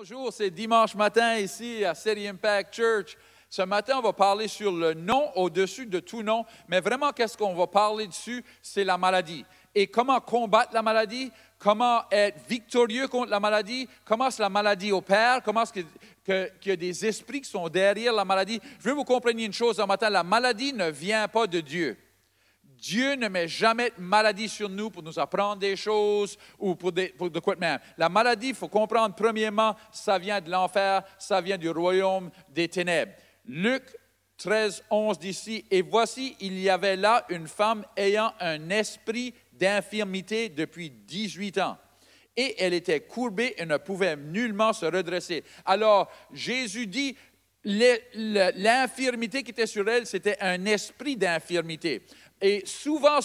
Bonjour, c'est dimanche matin ici à City Impact Church. Ce matin, on va parler sur le nom au-dessus de tout nom, mais vraiment, qu'est-ce qu'on va parler dessus? C'est la maladie. Et comment combattre la maladie, comment être victorieux contre la maladie, comment la maladie opère, comment est-ce qu'il y a des esprits qui sont derrière la maladie. Je veux que vous compreniez une chose ce matin, la maladie ne vient pas de Dieu. Dieu ne met jamais de maladie sur nous pour nous apprendre des choses ou pour de quoi de même. La maladie, il faut comprendre, premièrement, ça vient de l'enfer, ça vient du royaume des ténèbres. Luc 13, 11 d'ici, « Et voici, il y avait là une femme ayant un esprit d'infirmité depuis 18 ans. Et elle était courbée et ne pouvait nullement se redresser. » Alors, Jésus dit, l'infirmité qui était sur elle, c'était un esprit d'infirmité. Et souvent,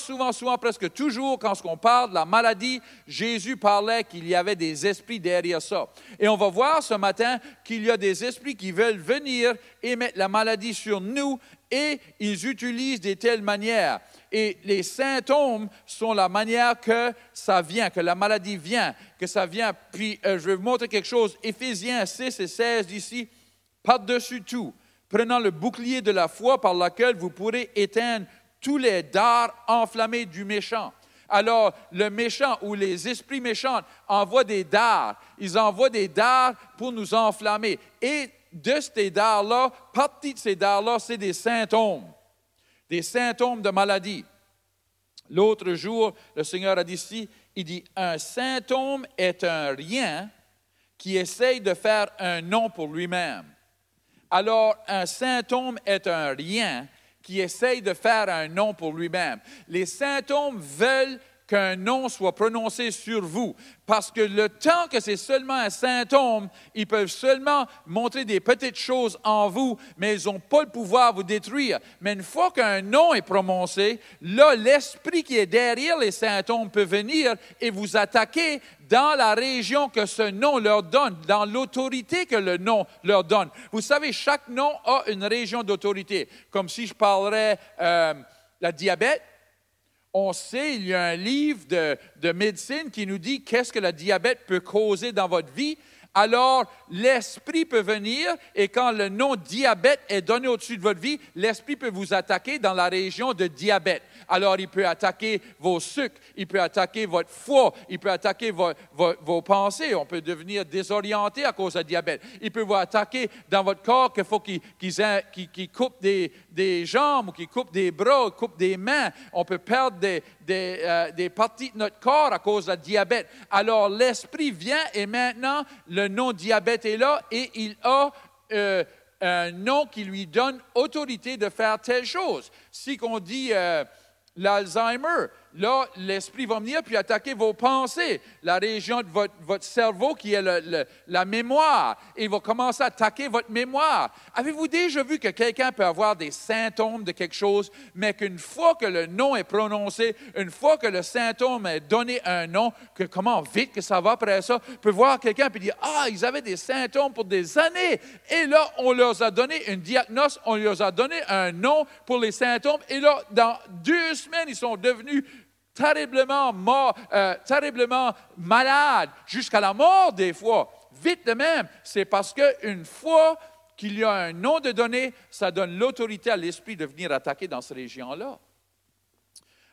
presque toujours, quand on parle de la maladie, Jésus parlait qu'il y avait des esprits derrière ça. Et on va voir ce matin qu'il y a des esprits qui veulent venir et mettre la maladie sur nous et ils utilisent de telles manières. Et les symptômes sont la manière que ça vient, que la maladie vient, que ça vient. Puis, je vais vous montrer quelque chose. Éphésiens 6 et 16 d'ici, par-dessus tout, prenant le bouclier de la foi par lequel vous pourrez éteindre tous les dards enflammés du méchant. Alors, le méchant ou les esprits méchants envoient des dards. Ils envoient des dards pour nous enflammer. Et de ces dards-là, partie de ces dards-là, c'est des symptômes de maladie. L'autre jour, le Seigneur a dit ici, il dit, un symptôme est un rien qui essaye de faire un nom pour lui-même. Alors, un symptôme est un rien qui essaye de faire un nom pour lui-même. Les symptômes veulent qu'un nom soit prononcé sur vous. Parce que le temps que c'est seulement un symptôme, ils peuvent seulement montrer des petites choses en vous, mais ils n'ont pas le pouvoir de vous détruire. Mais une fois qu'un nom est prononcé, là, l'esprit qui est derrière les symptômes peut venir et vous attaquer dans la région que ce nom leur donne, dans l'autorité que le nom leur donne. Vous savez, chaque nom a une région d'autorité. Comme si je parlerais la diabète. On sait, il y a un livre de médecine qui nous dit qu'est-ce que le diabète peut causer dans votre vie. Alors, l'esprit peut venir et quand le nom diabète est donné au-dessus de votre vie, l'esprit peut vous attaquer dans la région de diabète. Alors, il peut attaquer vos sucres, il peut attaquer votre foie, il peut attaquer vos pensées. On peut devenir désorienté à cause du diabète. Il peut vous attaquer dans votre corps qu'il faut qu'il coupe des jambes, ou qu'il coupe des bras, coupe des mains. On peut perdre des parties de notre corps à cause du diabète. Alors, l'esprit vient et maintenant, le nom diabète est là et il a un nom qui lui donne autorité de faire telle chose. Si on dit l'Alzheimer, là, l'esprit va venir puis attaquer vos pensées, la région de votre cerveau qui est la mémoire. Il va commencer à attaquer votre mémoire. Avez-vous déjà vu que quelqu'un peut avoir des symptômes de quelque chose, mais qu'une fois que le nom est prononcé, une fois que le symptôme est donné un nom, que comment vite que ça va après ça, peut voir quelqu'un et dire « Ah, ils avaient des symptômes pour des années. » Et là, on leur a donné une diagnose, on leur a donné un nom pour les symptômes. Et là, dans 2 semaines, ils sont devenus terriblement malades, jusqu'à la mort des fois. Vite de même, c'est parce qu'une fois qu'il y a un nom de donné, ça donne l'autorité à l'esprit de venir attaquer dans cette région-là.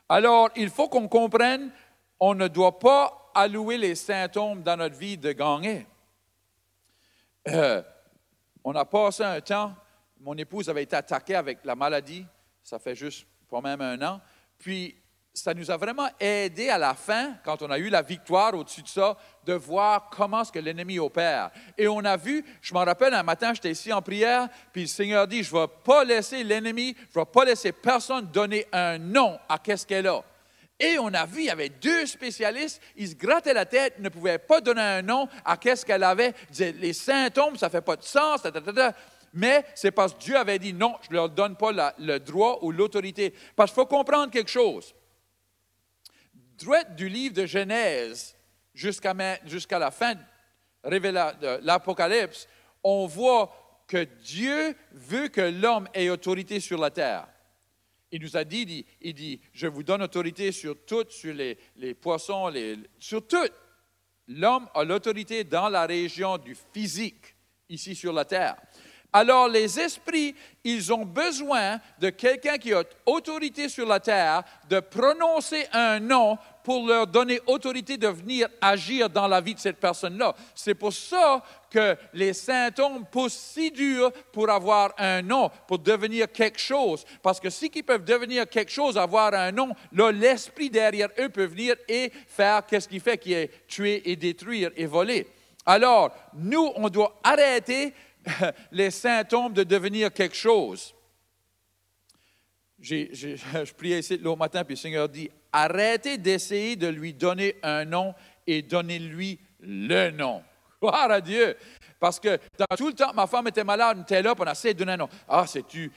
Alors, il faut qu'on comprenne, on ne doit pas allouer les symptômes dans notre vie de gagner. On a passé un temps, mon épouse avait été attaquée avec la maladie, ça fait juste pas même 1 an, puis ça nous a vraiment aidé à la fin, quand on a eu la victoire au-dessus de ça, de voir comment est-ce que l'ennemi opère. Et on a vu, je m'en rappelle, un matin, j'étais ici en prière, puis le Seigneur dit, je ne vais pas laisser l'ennemi, je ne vais pas laisser personne donner un nom à qu'est-ce qu'elle a. Et on a vu, il y avait 2 spécialistes, ils se grattaient la tête, ne pouvaient pas donner un nom à qu'est-ce qu'elle avait. Ils disaient, les symptômes, ça ne fait pas de sens, Mais c'est parce que Dieu avait dit, non, je ne leur donne pas le droit ou l'autorité. Parce qu'il faut comprendre quelque chose. Droite du livre de Genèse jusqu'à la fin de l'Apocalypse, on voit que Dieu veut que l'homme ait autorité sur la terre. Il nous a dit, il dit, je vous donne autorité sur tout, sur les poissons, sur tout. l'homme a l'autorité dans la région du physique, ici sur la terre. Alors, les esprits, ils ont besoin de quelqu'un qui a autorité sur la terre, de prononcer un nom pour leur donner autorité de venir agir dans la vie de cette personne-là. C'est pour ça que les symptômes poussent si dur pour avoir un nom, pour devenir quelque chose. Parce que si ils peuvent devenir quelque chose, avoir un nom, là, l'esprit derrière eux peut venir et faire qu'est-ce qu'il fait, qui est tuer et détruire et voler. Alors, nous, on doit arrêter les symptômes de devenir quelque chose. Je priais ici l'autre matin, puis le Seigneur dit, arrêtez d'essayer de lui donner un nom et donnez-lui le nom. Gloire à Dieu! Parce que dans tout le temps, ma femme était malade, on était là, puis on a essayé de donner un nom. Ah, c'est-tu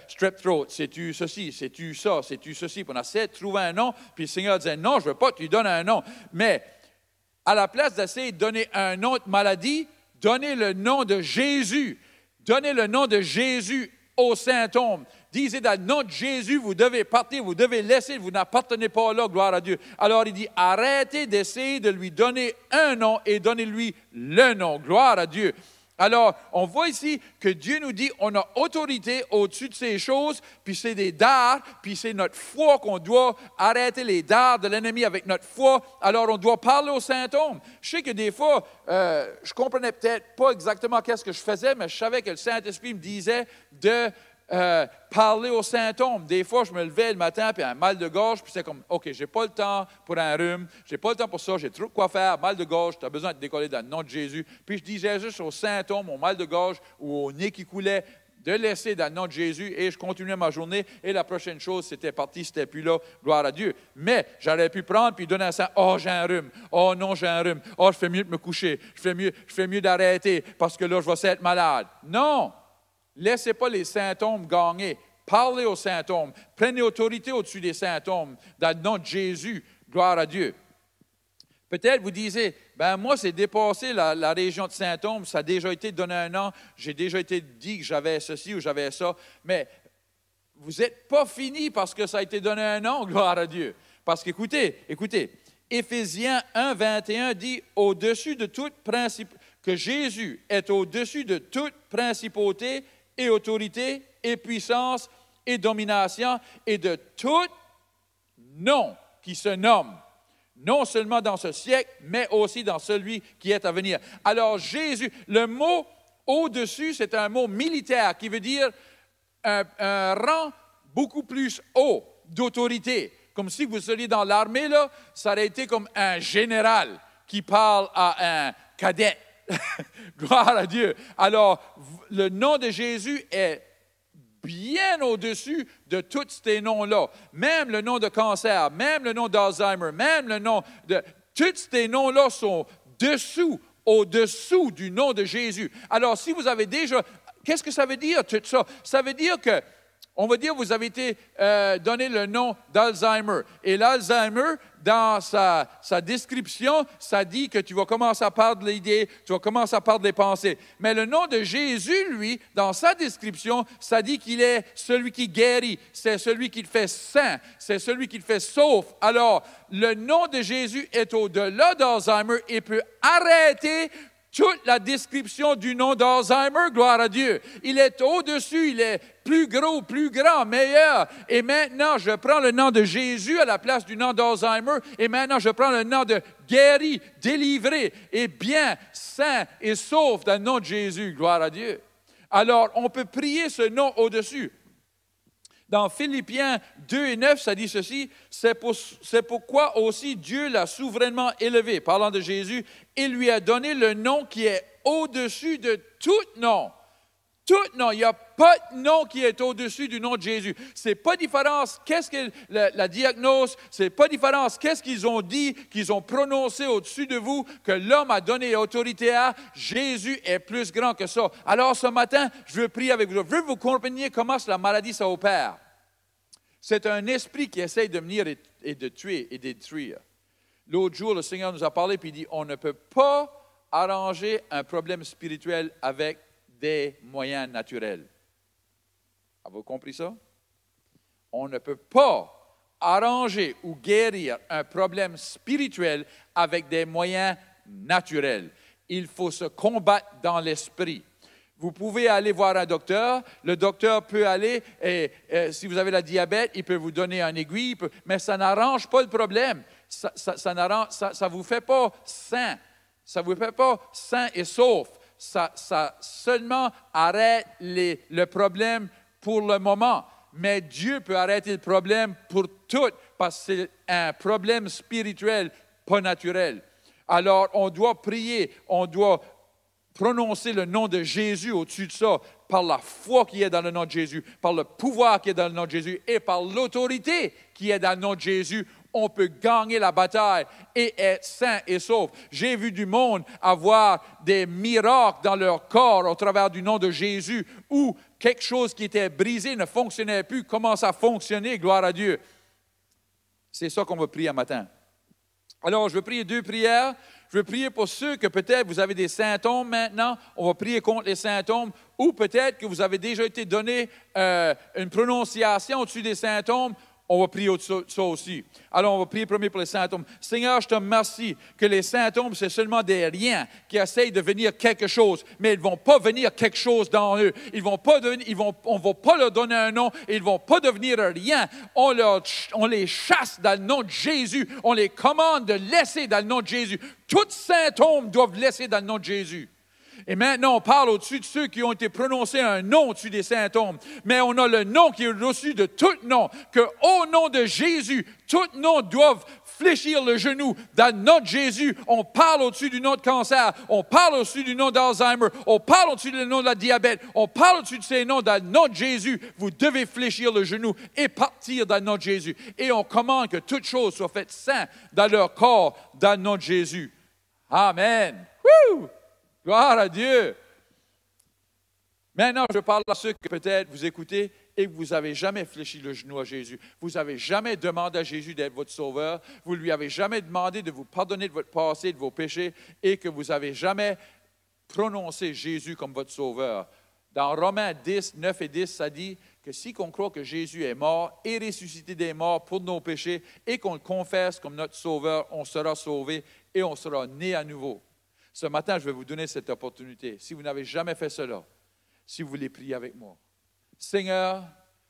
strep throat, c'est-tu ceci, c'est-tu ça, c'est-tu ceci. Puis on a essayé de trouver un nom, puis le Seigneur disait, non, je ne veux pas que tu lui donnes un nom. Mais à la place d'essayer de donner un nom de maladie, donnez le nom de Jésus. Donnez le nom de Jésus aux symptômes. Disez dans le nom de Jésus, vous devez partir, vous devez laisser, vous n'appartenez pas là, gloire à Dieu. Alors il dit, arrêtez d'essayer de lui donner un nom et donnez-lui le nom, gloire à Dieu. Alors, on voit ici que Dieu nous dit, on a autorité au-dessus de ces choses, puis c'est des dards, puis c'est notre foi qu'on doit arrêter les dards de l'ennemi avec notre foi. Alors, on doit parler aux symptômes. Je sais que des fois, je comprenais peut-être pas exactement qu'est-ce que je faisais, mais je savais que le Saint-Esprit me disait de parler aux symptômes. Des fois, je me levais le matin, puis un mal de gorge, puis c'est comme, OK, j'ai pas le temps pour un rhume, j'ai pas le temps pour ça, j'ai trop de quoi faire, mal de gorge, tu as besoin de décoller dans le nom de Jésus. Puis je disais juste aux symptômes, au mal de gorge ou au nez qui coulait, de laisser dans le nom de Jésus, et je continuais ma journée, et la prochaine chose, c'était parti, c'était plus là, gloire à Dieu. Mais j'aurais pu prendre, puis donner un sang, oh, j'ai un rhume, oh non, j'ai un rhume, oh, je fais mieux de me coucher, je fais mieux d'arrêter, parce que là, je vais être malade. Non! Laissez pas les symptômes gagner. Parlez aux symptômes. Prenez autorité au-dessus des symptômes. Dans le nom de Jésus, gloire à Dieu. Peut-être vous disiez, ben moi, c'est dépassé la région de symptômes. Ça a déjà été donné un nom. J'ai déjà été dit que j'avais ceci ou j'avais ça. Mais vous n'êtes pas fini parce que ça a été donné un nom, gloire à Dieu. Parce qu'écoutez, Éphésiens 1, 21 dit, au-dessus de toute que Jésus est au-dessus de toute principauté et autorité, et puissance, et domination, et de tout nom qui se nomme, non seulement dans ce siècle, mais aussi dans celui qui est à venir. Alors Jésus, le mot au-dessus, c'est un mot militaire qui veut dire un rang beaucoup plus haut d'autorité. Comme si vous seriez dans l'armée, là, ça aurait été comme un général qui parle à un cadet. Gloire à Dieu. Alors, le nom de Jésus est bien au-dessus de tous ces noms-là. Même le nom de cancer, même le nom d'Alzheimer, même le nom de... Tous ces noms-là sont au-dessous du nom de Jésus. Alors, si vous avez déjà... Qu'est-ce que ça veut dire, tout ça? Ça veut dire que, on va dire, vous avez été donné le nom d'Alzheimer. Et l'Alzheimer, dans sa description, ça dit que tu vas commencer à perdre l'idée, tu vas commencer à perdre les pensées. Mais le nom de Jésus, lui, dans sa description, ça dit qu'il est celui qui guérit, c'est celui qui le fait saint, c'est celui qui le fait sauf. Alors, le nom de Jésus est au-delà d'Alzheimer et peut arrêter toute la description du nom d'Alzheimer, gloire à Dieu. Il est au-dessus, il est plus gros, plus grand, meilleur. Et maintenant, je prends le nom de Jésus à la place du nom d'Alzheimer. Et maintenant, je prends le nom de guéri, délivré et bien, saint et sauf dans le nom de Jésus, gloire à Dieu. Alors, on peut prier ce nom au-dessus. Dans Philippiens 2 et 9, ça dit ceci, c'est pourquoi aussi Dieu l'a souverainement élevé, parlant de Jésus, et lui a donné le nom qui est au-dessus de tout nom. Tout nom, il n'y a pas de nom qui est au-dessus du nom de Jésus. C'est pas différence, qu'est-ce que la diagnose, c'est pas différence, qu'est-ce qu'ils ont dit, qu'ils ont prononcé au-dessus de vous, que l'homme a donné autorité à, Jésus est plus grand que ça. Alors ce matin, je veux prier avec vous. Je veux que vous compreniez comment la maladie ça opère. C'est un esprit qui essaye de venir et de tuer et de détruire. L'autre jour, le Seigneur nous a parlé et il dit, on ne peut pas arranger un problème spirituel avec des moyens naturels. Avez-vous compris ça? On ne peut pas arranger ou guérir un problème spirituel avec des moyens naturels. Il faut se combattre dans l'esprit. Vous pouvez aller voir un docteur. Le docteur peut aller, et si vous avez la diabète, il peut vous donner un aiguille, mais ça n'arrange pas le problème. Ça vous fait pas sain. Ça vous fait pas sain et sauf. Ça seulement arrête le problème pour le moment. Mais Dieu peut arrêter le problème pour tout, parce que c'est un problème spirituel, pas naturel. Alors, on doit prier, on doit prononcer le nom de Jésus au-dessus de ça, par la foi qui est dans le nom de Jésus, par le pouvoir qui est dans le nom de Jésus et par l'autorité qui est dans le nom de Jésus. On peut gagner la bataille et être sain et sauf. J'ai vu du monde avoir des miracles dans leur corps au travers du nom de Jésus, où quelque chose qui était brisé ne fonctionnait plus, commence à fonctionner, gloire à Dieu. C'est ça qu'on va prier un matin. Alors, je vais prier 2 prières. Je vais prier pour ceux que peut-être vous avez des symptômes maintenant. On va prier contre les symptômes. Ou peut-être que vous avez déjà été donné une prononciation au-dessus des symptômes. On va prier ça aussi. Alors, on va prier premier pour les symptômes. Seigneur, je te remercie que les symptômes, c'est seulement des riens qui essayent de venir quelque chose, mais ils ne vont pas venir quelque chose dans eux. On ne va pas leur donner un nom, ils ne vont pas devenir rien. On les chasse dans le nom de Jésus. On les commande de laisser dans le nom de Jésus. Tous symptômes doivent laisser dans le nom de Jésus. Et maintenant, on parle au-dessus de ceux qui ont été prononcés un nom au-dessus des symptômes. Mais on a le nom qui est au-dessus de tout nom. Qu'au nom de Jésus, tout nom doivent fléchir le genou. Dans le nom de Jésus, on parle au-dessus du nom de cancer. On parle au-dessus du nom d'Alzheimer. On parle au-dessus du nom de la diabète. On parle au-dessus de ces noms. Dans le nom de Jésus, vous devez fléchir le genou et partir dans le nom de Jésus. Et on commande que toutes choses soient faites saines dans leur corps, dans le nom de Jésus. Amen. Woo! Gloire à Dieu. Maintenant, je parle à ceux que peut-être vous écoutez et que vous n'avez jamais fléchi le genou à Jésus. Vous n'avez jamais demandé à Jésus d'être votre sauveur. Vous ne lui avez jamais demandé de vous pardonner de votre passé, de vos péchés, et que vous n'avez jamais prononcé Jésus comme votre sauveur. Dans Romains 10, 9 et 10, ça dit que si on croit que Jésus est mort et ressuscité des morts pour nos péchés et qu'on le confesse comme notre sauveur, on sera sauvé et on sera né à nouveau. Ce matin, je vais vous donner cette opportunité. Si vous n'avez jamais fait cela, si vous voulez prier avec moi. Seigneur,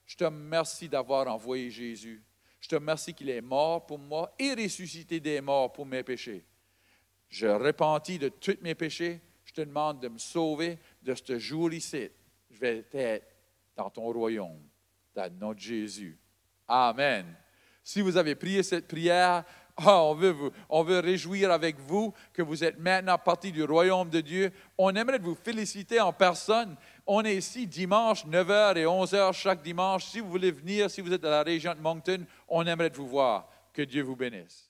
je te remercie d'avoir envoyé Jésus. Je te remercie qu'il est mort pour moi et ressuscité des morts pour mes péchés. Je repentis de tous mes péchés. Je te demande de me sauver de ce jour ici. Je vais être dans ton royaume, dans le nom de Jésus. Amen. Si vous avez prié cette prière, on veut réjouir avec vous que vous êtes maintenant partie du royaume de Dieu. On aimerait vous féliciter en personne. On est ici dimanche, 9h et 11h chaque dimanche. Si vous voulez venir, si vous êtes dans la région de Moncton, on aimerait vous voir. Que Dieu vous bénisse.